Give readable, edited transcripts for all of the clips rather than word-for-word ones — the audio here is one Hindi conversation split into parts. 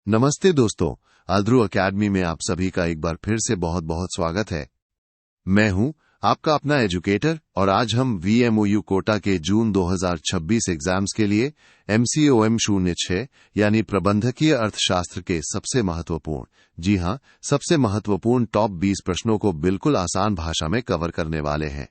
नमस्ते दोस्तों, आल्ध्रो एकेडमी में आप सभी का एक बार फिर से बहुत बहुत स्वागत है। मैं हूं आपका अपना एजुकेटर और आज हम VMOU कोटा के जून 2026 एग्जाम्स के लिए MCOM 06 यानी प्रबंधकीय अर्थशास्त्र के सबसे महत्वपूर्ण, जी हां, सबसे महत्वपूर्ण टॉप 20 प्रश्नों को बिल्कुल आसान भाषा में कवर करने वाले हैं।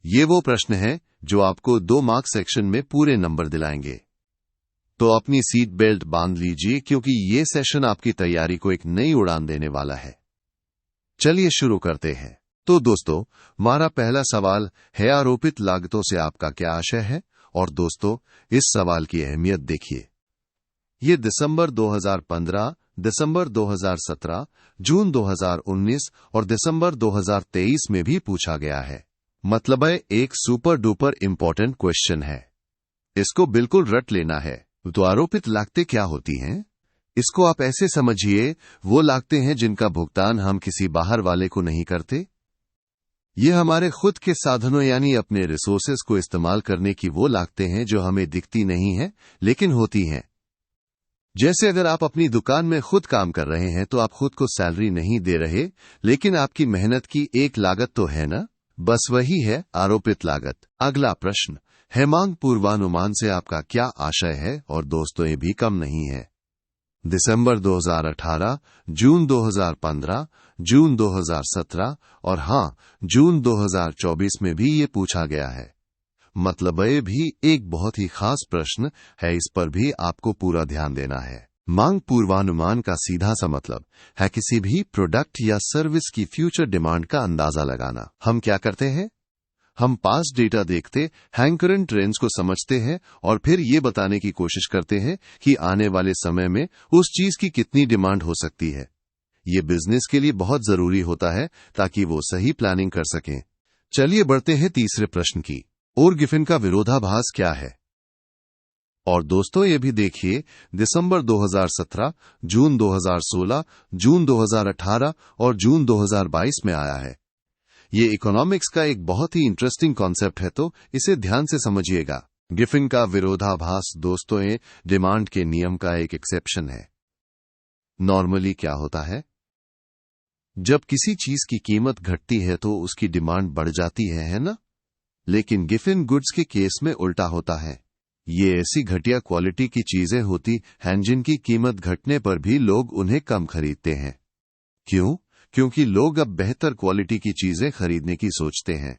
ये वो प्रश्न हैं जो आपको 2 मार्क सेक्शन में पूरे नंबर दिलाएंगे। तो अपनी सीट बेल्ट बांध लीजिए क्योंकि ये सेशन आपकी तैयारी को एक नई उड़ान देने वाला है। चलिए शुरू करते हैं। तो दोस्तों, हमारा पहला सवाल है, आरोपित लागतों से आपका क्या आशय है? और दोस्तों, इस सवाल की अहमियत देखिए। ये दिसंबर 2015, दिसंबर 2017, जून 2019 और दिसंबर 2023 में भी पूछा गया है। मतलब है एक सुपर डुपर इंपॉर्टेंट क्वेश्चन है। इसको बिल्कुल रट लेना है। तो आरोपित लागतें क्या होती हैं? इसको आप ऐसे समझिए, वो लागतें हैं जिनका भुगतान हम किसी बाहर वाले को नहीं करते। ये हमारे खुद के साधनों यानी अपने रिसोर्सेज को इस्तेमाल करने की वो लागतें हैं जो हमें दिखती नहीं हैं लेकिन होती हैं। जैसे अगर आप अपनी दुकान में खुद काम कर रहे हैं तो आप खुद को सैलरी नहीं दे रहे, लेकिन आपकी मेहनत की एक लागत तो है ना। बस वही है आरोपित लागत। अगला प्रश्न है, मांग पूर्वानुमान से आपका क्या आशय है? और दोस्तों, ये भी कम नहीं है। दिसंबर 2018, जून 2015, जून 2017 और हां, जून 2024 में भी ये पूछा गया है। मतलब ये भी एक बहुत ही खास प्रश्न है, इस पर भी आपको पूरा ध्यान देना है। मांग पूर्वानुमान का सीधा सा मतलब है किसी भी प्रोडक्ट या सर्विस की फ्यूचर डिमांड का अंदाजा लगाना। हम क्या करते हैं? हम पास्ट डेटा देखते, करंट ट्रेंड्स को समझते हैं और फिर ये बताने की कोशिश करते हैं कि आने वाले समय में उस चीज की कितनी डिमांड हो सकती है। ये बिजनेस के लिए बहुत जरूरी होता है ताकि वो सही प्लानिंग कर सकें। चलिए बढ़ते हैं तीसरे प्रश्न की ओर। गिफिन का विरोधाभास क्या है? और दोस्तों, ये भी देखिए, दिसंबर 2017, जून 2016, जून 2018 और जून 2022 में आया है। ये इकोनॉमिक्स का एक बहुत ही इंटरेस्टिंग कॉन्सेप्ट है, तो इसे ध्यान से समझिएगा। गिफिन का विरोधाभास दोस्तों डिमांड के नियम का एक एक्सेप्शन है। नॉर्मली क्या होता है, जब किसी चीज की कीमत घटती है तो उसकी डिमांड बढ़ जाती है ना? लेकिन गिफिन गुड्स के केस में उल्टा होता है। ये ऐसी घटिया क्वालिटी की चीजें होती हैं जिनकी कीमत घटने पर भी लोग उन्हें कम खरीदते हैं। क्यों? क्योंकि लोग अब बेहतर क्वालिटी की चीजें खरीदने की सोचते हैं।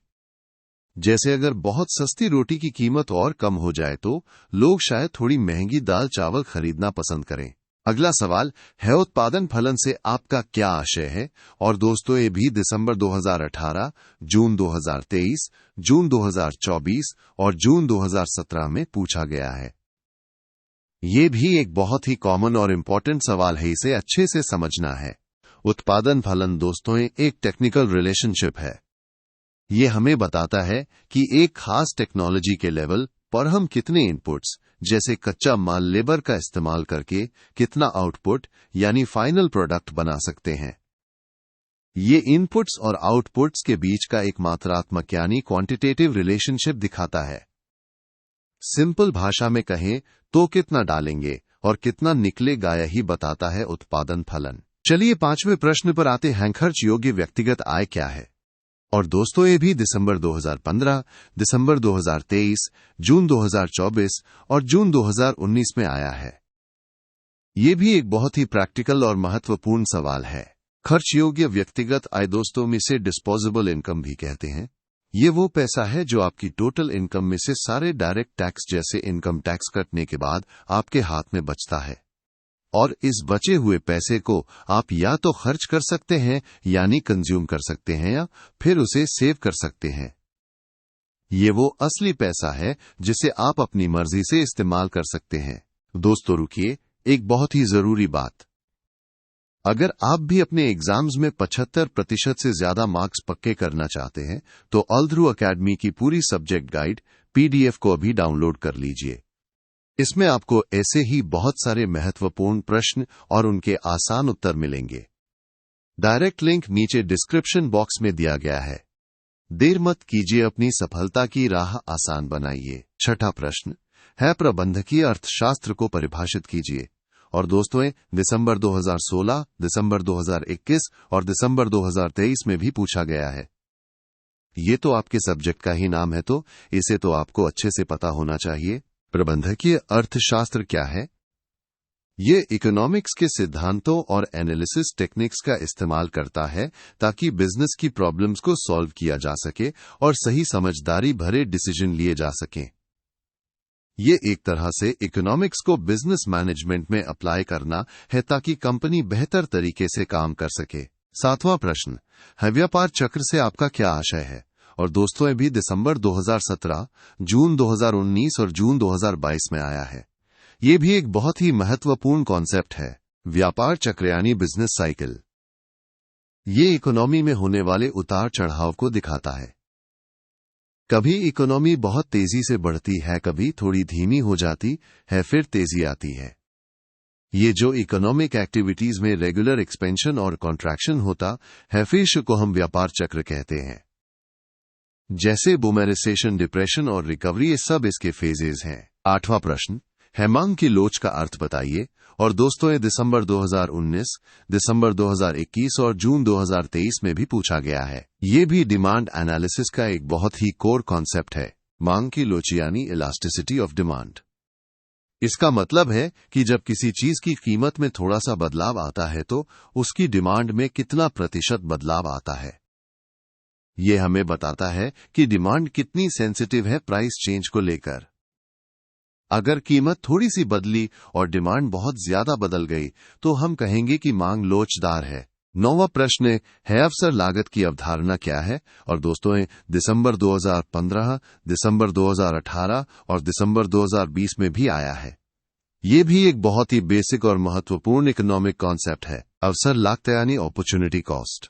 जैसे अगर बहुत सस्ती रोटी की कीमत और कम हो जाए तो लोग शायद थोड़ी महंगी दाल चावल खरीदना पसंद करें। अगला सवाल है, उत्पादन फलन से आपका क्या आशय है? और दोस्तों, ये भी दिसंबर 2018, जून 2023, जून 2024 और जून 2017 में पूछा गया है। ये भी एक बहुत ही कॉमन और इंपॉर्टेंट सवाल है, इसे अच्छे से समझना है। उत्पादन फलन दोस्तों एक टेक्निकल रिलेशनशिप है। ये हमें बताता है कि एक खास टेक्नोलॉजी के लेवल पर हम कितने इनपुट्स जैसे कच्चा माल, लेबर का इस्तेमाल करके कितना आउटपुट यानी फाइनल प्रोडक्ट बना सकते हैं। ये इनपुट्स और आउटपुट्स के बीच का एक मात्रात्मक यानी क्वांटिटेटिव रिलेशनशिप दिखाता है। सिंपल भाषा में कहें तो कितना डालेंगे और कितना निकलेगा, यही बताता है उत्पादन फलन। चलिए 5वें प्रश्न पर आते हैं, खर्च योग्य व्यक्तिगत आय क्या है? और दोस्तों, ये भी दिसंबर 2015, दिसंबर 2023, जून 2024 और जून 2019 में आया है। ये भी एक बहुत ही प्रैक्टिकल और महत्वपूर्ण सवाल है। खर्च योग्य व्यक्तिगत आय दोस्तों में से डिस्पोजेबल इनकम भी कहते हैं। ये वो पैसा है जो आपकी टोटल इनकम में से सारे डायरेक्ट टैक्स जैसे इनकम टैक्स कटने के बाद आपके हाथ में बचता है। और इस बचे हुए पैसे को आप या तो खर्च कर सकते हैं यानी कंज्यूम कर सकते हैं, या फिर उसे सेव कर सकते हैं। ये वो असली पैसा है जिसे आप अपनी मर्जी से इस्तेमाल कर सकते हैं। दोस्तों रुकिए, एक बहुत ही जरूरी बात। अगर आप भी अपने एग्जाम्स में 75% से ज्यादा मार्क्स पक्के करना चाहते हैं तो आल्ध्रो एकेडमी की पूरी सब्जेक्ट गाइड PDF को अभी डाउनलोड कर लीजिए। इसमें आपको ऐसे ही बहुत सारे महत्वपूर्ण प्रश्न और उनके आसान उत्तर मिलेंगे। डायरेक्ट लिंक नीचे डिस्क्रिप्शन बॉक्स में दिया गया है। देर मत कीजिए, अपनी सफलता की राह आसान बनाइए। छठा प्रश्न है, प्रबंधकीय अर्थशास्त्र को परिभाषित कीजिए। और दोस्तों दिसंबर 2016, दिसंबर 2021 और दिसंबर 2023 में भी पूछा गया है। ये तो आपके सब्जेक्ट का ही नाम है, तो इसे तो आपको अच्छे से पता होना चाहिए। प्रबंधकीय अर्थशास्त्र क्या है? ये इकोनॉमिक्स के सिद्धांतों और एनालिसिस टेक्निक्स का इस्तेमाल करता है ताकि बिजनेस की प्रॉब्लम्स को सॉल्व किया जा सके और सही समझदारी भरे डिसीजन लिए जा सकें। ये एक तरह से इकोनॉमिक्स को बिजनेस मैनेजमेंट में अप्लाई करना है ताकि कंपनी बेहतर तरीके से काम कर सके। 7वां प्रश्न है, व्यापार चक्र से आपका क्या आशय है? और दोस्तों ये भी दिसंबर 2017, जून 2019 और जून 2022 में आया है। ये भी एक बहुत ही महत्वपूर्ण कॉन्सेप्ट है। व्यापार चक्र यानी बिजनेस साइकिल। ये इकोनॉमी में होने वाले उतार चढ़ाव को दिखाता है। कभी इकोनॉमी बहुत तेजी से बढ़ती है, कभी थोड़ी धीमी हो जाती है, फिर तेजी आती है। ये जो इकोनॉमिक एक्टिविटीज में रेगुलर एक्सपेंशन और कॉन्ट्रैक्शन होता है, फिर को हम व्यापार चक्र कहते हैं। जैसे बूमरेसेशन, डिप्रेशन और रिकवरी, ये सब इसके फेजेस हैं। 8वां प्रश्न है, मांग की लोच का अर्थ बताइए। और दोस्तों ये दिसंबर 2019, दिसंबर 2021 और जून 2023 में भी पूछा गया है। ये भी डिमांड एनालिसिस का एक बहुत ही कोर कॉन्सेप्ट है। मांग की लोच यानी इलास्टिसिटी ऑफ डिमांड। इसका मतलब है कि जब किसी चीज की कीमत में थोड़ा सा बदलाव आता है तो उसकी डिमांड में कितना प्रतिशत बदलाव आता है। ये हमें बताता है कि डिमांड कितनी सेंसिटिव है प्राइस चेंज को लेकर। अगर कीमत थोड़ी सी बदली और डिमांड बहुत ज्यादा बदल गई तो हम कहेंगे कि मांग लोचदार है। 9वां प्रश्न है, अवसर लागत की अवधारणा क्या है? और दोस्तों दिसंबर 2015, दिसंबर 2018 और दिसंबर 2020 में भी आया है। ये भी एक बहुत ही बेसिक और महत्वपूर्ण इकोनॉमिक कॉन्सेप्ट है। अवसर लागत यानी अपॉर्चुनिटी कॉस्ट।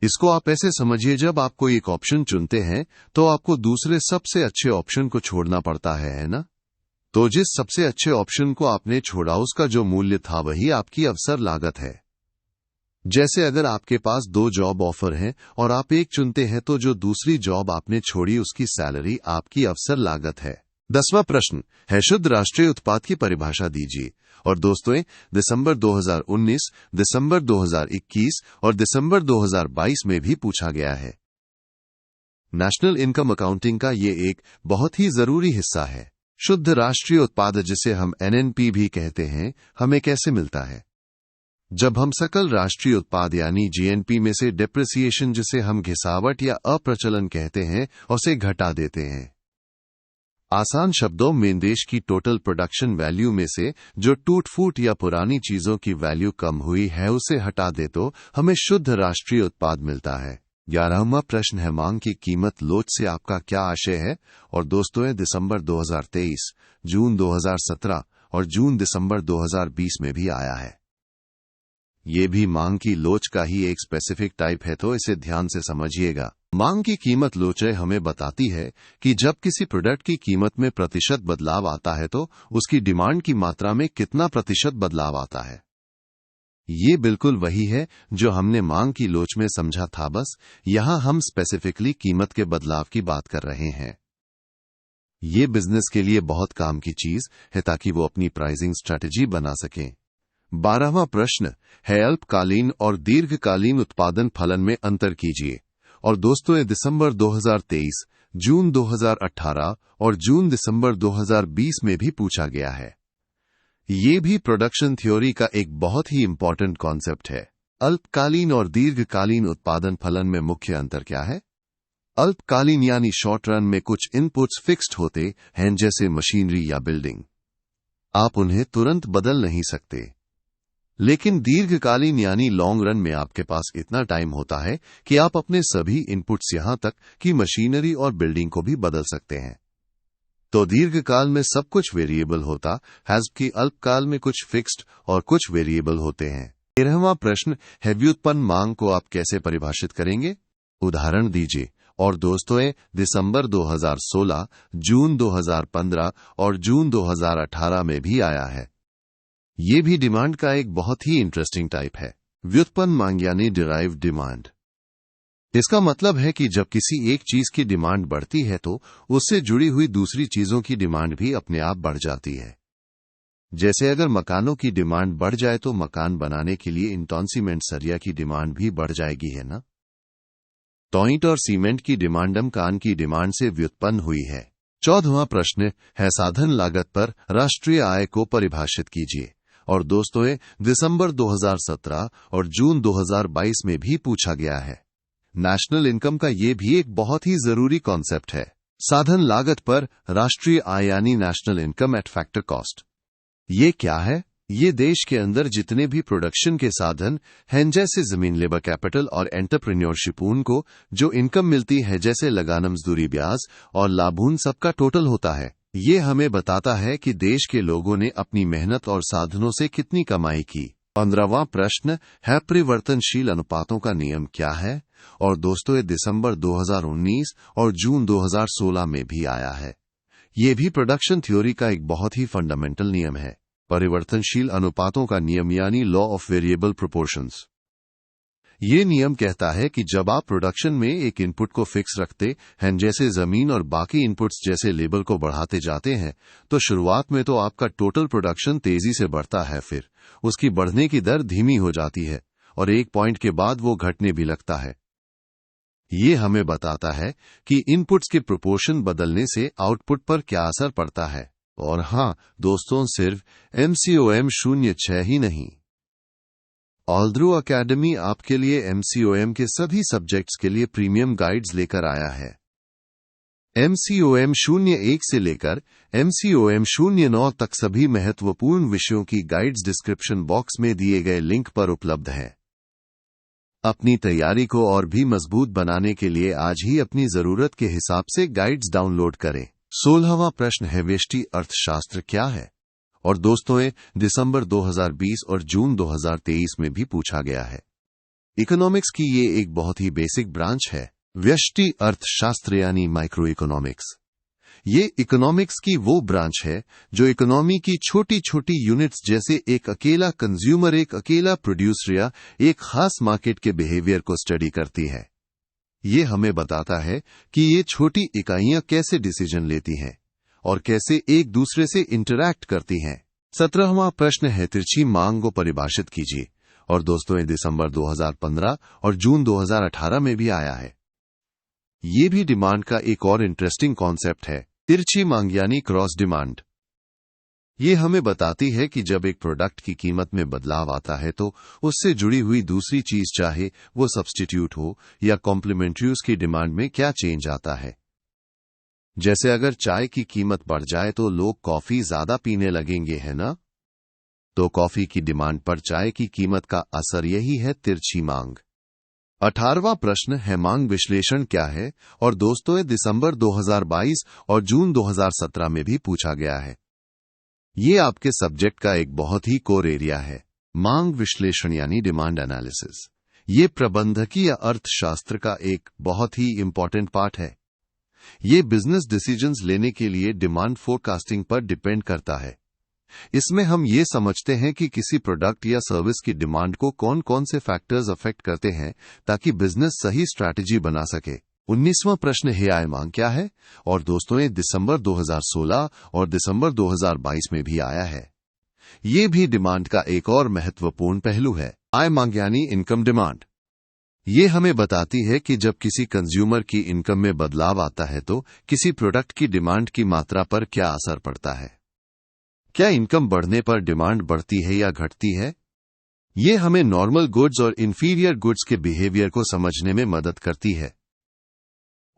इसको आप ऐसे समझिए, जब आप कोई एक ऑप्शन चुनते हैं तो आपको दूसरे सबसे अच्छे ऑप्शन को छोड़ना पड़ता है ना? तो जिस सबसे अच्छे ऑप्शन को आपने छोड़ा उसका जो मूल्य था वही आपकी अवसर लागत है। जैसे अगर आपके पास 2 जॉब ऑफर हैं और आप एक चुनते हैं तो जो दूसरी जॉब आपने छोड़ी उसकी सैलरी आपकी अवसर लागत है। 10वां प्रश्न है, शुद्ध राष्ट्रीय उत्पाद की परिभाषा दीजिए। और दोस्तों दिसंबर 2019, दिसंबर 2021 और दिसंबर 2022 में भी पूछा गया है। नेशनल इनकम अकाउंटिंग का ये एक बहुत ही जरूरी हिस्सा है। शुद्ध राष्ट्रीय उत्पाद, जिसे हम एनएनपी भी कहते हैं, हमें कैसे मिलता है? जब हम सकल राष्ट्रीय उत्पाद यानी जीएनपी में से डेप्रिसिएशन, जिसे हम घिसावट या अप्रचलन कहते हैं, उसे घटा देते हैं। आसान शब्दों में देश की टोटल प्रोडक्शन वैल्यू में से जो टूट फूट या पुरानी चीजों की वैल्यू कम हुई है उसे हटा दे तो हमें शुद्ध राष्ट्रीय उत्पाद मिलता है। 11वां प्रश्न है, मांग की कीमत लोच से आपका क्या आशय है? और दोस्तों दिसंबर 2023, जून 2017 और जून दिसंबर 2020 में भी आया है। ये भी मांग की लोच का ही एक स्पेसिफिक टाइप है, तो इसे ध्यान से समझिएगा। मांग की कीमत लोचें हमें बताती है कि जब किसी प्रोडक्ट की कीमत में प्रतिशत बदलाव आता है तो उसकी डिमांड की मात्रा में कितना प्रतिशत बदलाव आता है। ये बिल्कुल वही है जो हमने मांग की लोच में समझा था, बस यहां हम स्पेसिफिकली कीमत के बदलाव की बात कर रहे हैं। ये बिजनेस के लिए बहुत काम की चीज है ताकि वो अपनी प्राइसिंग स्ट्रेटजी बना सकें। 12वां प्रश्न है, अल्पकालीन और दीर्घकालीन उत्पादन फलन में अंतर कीजिए। और दोस्तों दिसंबर 2023, जून 2018 और जून दिसंबर 2020 में भी पूछा गया है। ये भी प्रोडक्शन थ्योरी का एक बहुत ही इंपॉर्टेंट कॉन्सेप्ट है। अल्पकालीन और दीर्घकालीन उत्पादन फलन में मुख्य अंतर क्या है? अल्पकालीन यानी शॉर्ट रन में कुछ इनपुट्स फिक्स्ड होते हैं, जैसे मशीनरी या बिल्डिंग। आप उन्हें तुरंत बदल नहीं सकते। लेकिन दीर्घकालीन यानी लॉन्ग रन में आपके पास इतना टाइम होता है कि आप अपने सभी इनपुट्स यहां तक कि मशीनरी और बिल्डिंग को भी बदल सकते हैं। तो दीर्घकाल में सब कुछ वेरिएबल होता है, जबकि अल्पकाल में कुछ फिक्स्ड और कुछ वेरिएबल होते हैं। 13वां प्रश्न है, व्युत्पन्न मांग को आप कैसे परिभाषित करेंगे? उदाहरण दीजिए। और दोस्तों दिसंबर 2016, जून 2015 और जून 2018 में भी आया है। ये भी डिमांड का एक बहुत ही इंटरेस्टिंग टाइप है। व्युत्पन्न मांग यानी डिराइव्ड डिमांड। इसका मतलब है कि जब किसी एक चीज की डिमांड बढ़ती है तो उससे जुड़ी हुई दूसरी चीजों की डिमांड भी अपने आप बढ़ जाती है। जैसे अगर मकानों की डिमांड बढ़ जाए तो मकान बनाने के लिए ईंटों सीमेंट सरिया की डिमांड भी बढ़ जाएगी, है ना। टॉइंट और सीमेंट की डिमांड मकान की डिमांड से व्युत्पन्न हुई है। 14वां प्रश्न है साधन लागत पर राष्ट्रीय आय को परिभाषित कीजिए। और दोस्तों, दिसंबर 2017 और जून 2022 में भी पूछा गया है। नेशनल इनकम का ये भी एक बहुत ही जरूरी कॉन्सेप्ट है। साधन लागत पर राष्ट्रीय आय यानी national income eight factor cost. ये क्या है? ये देश के अंदर जितने भी प्रोडक्शन के साधन हैं, जैसे जमीन, लेबर कैपिटल और एंटरप्रेन्योरशिप, उनको जो इनकम मिलती है जैसे लगान, मजदूरी, ब्याज और लाभून, सबका टोटल होता है। ये हमें बताता है कि देश के लोगों ने अपनी मेहनत और साधनों से कितनी कमाई की। 15वां प्रश्न है परिवर्तनशील अनुपातों का नियम क्या है? और दोस्तों, ये दिसंबर 2019 और जून 2016 में भी आया है। ये भी प्रोडक्शन थ्योरी का एक बहुत ही फंडामेंटल नियम है। परिवर्तनशील अनुपातों का नियम यानी लॉ ऑफ वेरिएबल प्रोपोर्शंस। ये नियम कहता है कि जब आप प्रोडक्शन में एक इनपुट को फिक्स रखते हैं, जैसे जमीन, और बाकी इनपुट्स जैसे लेबर को बढ़ाते जाते हैं, तो शुरुआत में तो आपका टोटल प्रोडक्शन तेजी से बढ़ता है, फिर उसकी बढ़ने की दर धीमी हो जाती है और एक पॉइंट के बाद वो घटने भी लगता है। ये हमें बताता है कि इनपुट्स के प्रोपोर्शन बदलने से आउटपुट पर क्या असर पड़ता है। और हाँ दोस्तों, सिर्फ MCOM 06 ही नहीं, ऑल्ड्रू अकेडमी आपके लिए MCOM के सभी सब्जेक्ट्स के लिए प्रीमियम गाइड्स लेकर आया है। MCOM 01 से लेकर MCOM 09 तक सभी महत्वपूर्ण विषयों की गाइड्स डिस्क्रिप्शन बॉक्स में दिए गए लिंक पर उपलब्ध है। अपनी तैयारी को और भी मजबूत बनाने के लिए आज ही अपनी जरूरत के हिसाब से गाइड्स डाउनलोड करें। 16वां प्रश्न है व्यष्टि अर्थशास्त्र क्या है? और दोस्तों, दिसंबर 2020 और जून 2023 में भी पूछा गया है। इकोनॉमिक्स की ये एक बहुत ही बेसिक ब्रांच है, व्यष्टि अर्थशास्त्र यानी माइक्रो इकोनॉमिक्स। ये इकोनॉमिक्स की वो ब्रांच है जो इकोनॉमी की छोटी छोटी यूनिट्स जैसे एक अकेला कंज्यूमर, एक अकेला प्रोड्यूसर या एक खास मार्केट के बिहेवियर को स्टडी करती है। ये हमें बताता है कि ये छोटी इकाइयां कैसे डिसीजन लेती हैं और कैसे एक दूसरे से इंटरैक्ट करती हैं। 17वां प्रश्न है तिरछी मांग को परिभाषित कीजिए। और दोस्तों, दिसंबर 2015 और जून 2018 में भी आया है। ये भी डिमांड का एक और इंटरेस्टिंग कॉन्सेप्ट है, तिरछी मांग यानी क्रॉस डिमांड। ये हमें बताती है कि जब एक प्रोडक्ट की कीमत में बदलाव आता है तो उससे जुड़ी हुई दूसरी चीज, चाहे वो सब्स्टिट्यूट हो या कॉम्प्लीमेंट्री, उसकी डिमांड में क्या चेंज आता है। जैसे अगर चाय की कीमत बढ़ जाए तो लोग कॉफी ज्यादा पीने लगेंगे, है ना। तो कॉफी की डिमांड पर चाय की कीमत का असर यही है तिरछी मांग। 18वां प्रश्न है मांग विश्लेषण क्या है? और दोस्तों, दिसंबर 2022 और जून 2017 में भी पूछा गया है। ये आपके सब्जेक्ट का एक बहुत ही कोर एरिया है। मांग विश्लेषण यानी डिमांड एनालिसिस। ये प्रबंधकीय अर्थशास्त्र का एक बहुत ही इंपॉर्टेंट पार्ट है। ये बिजनेस डिसीजंस लेने के लिए डिमांड फोरकास्टिंग पर डिपेंड करता है। इसमें हम ये समझते हैं कि किसी प्रोडक्ट या सर्विस की डिमांड को कौन कौन से फैक्टर्स अफेक्ट करते हैं ताकि बिजनेस सही स्ट्रैटेजी बना सके। 19वां प्रश्न है आय मांग क्या है? और दोस्तों, दिसंबर 2016 और दिसंबर 2022 में भी आया है। ये भी डिमांड का एक और महत्वपूर्ण पहलू है। आय मांग यानी इनकम डिमांड। ये हमें बताती है कि जब किसी कंज्यूमर की इनकम में बदलाव आता है तो किसी प्रोडक्ट की डिमांड की मात्रा पर क्या असर पड़ता है। क्या इनकम बढ़ने पर डिमांड बढ़ती है या घटती है? ये हमें नॉर्मल गुड्स और इंफीरियर गुड्स के बिहेवियर को समझने में मदद करती है।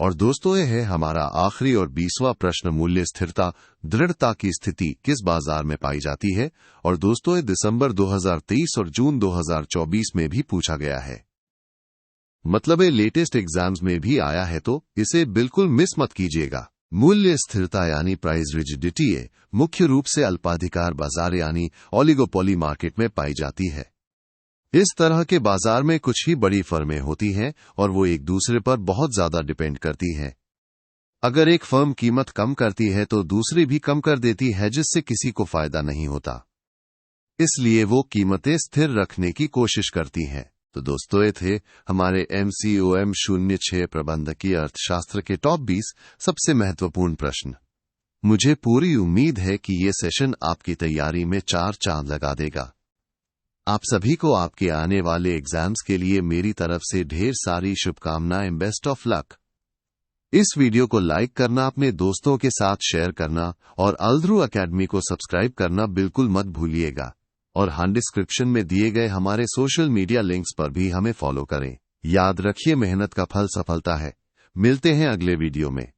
और दोस्तों, यह है हमारा आखिरी और 20वां प्रश्न, मूल्य स्थिरता, दृढ़ता की स्थिति किस बाजार में पाई जाती है? और दोस्तों, दिसंबर 2023 और जून 2024 में भी पूछा गया है। मतलब लेटेस्ट एग्जाम्स में भी आया है, तो इसे बिल्कुल मिस मत कीजिएगा। मूल्य स्थिरता यानी प्राइस रिजिडिटी है, मुख्य रूप से अल्पाधिकार बाजार यानी ओलिगोपोली मार्केट में पाई जाती है। इस तरह के बाजार में कुछ ही बड़ी फर्में होती हैं और वो एक दूसरे पर बहुत ज्यादा डिपेंड करती हैं। अगर एक फर्म कीमत कम करती है तो दूसरी भी कम कर देती है, जिससे किसी को फायदा नहीं होता। इसलिए वो कीमतें स्थिर रखने की कोशिश करती हैं। तो दोस्तों, ये थे हमारे MCOM 06 प्रबंधकीय अर्थशास्त्र के टॉप 20 सबसे महत्वपूर्ण प्रश्न। मुझे पूरी उम्मीद है कि ये सेशन आपकी तैयारी में 4 चांद लगा देगा। आप सभी को आपके आने वाले एग्जाम्स के लिए मेरी तरफ से ढेर सारी शुभकामनाएं। Best of luck. इस वीडियो को लाइक करना, अपने दोस्तों के साथ शेयर करना और अल्ध्रू एकेडमी को सब्सक्राइब करना बिल्कुल मत भूलिएगा। और हाँ, डिस्क्रिप्शन में दिए गए हमारे सोशल मीडिया लिंक्स पर भी हमें फॉलो करें। याद रखिए, मेहनत का फल सफलता है। मिलते हैं अगले वीडियो में।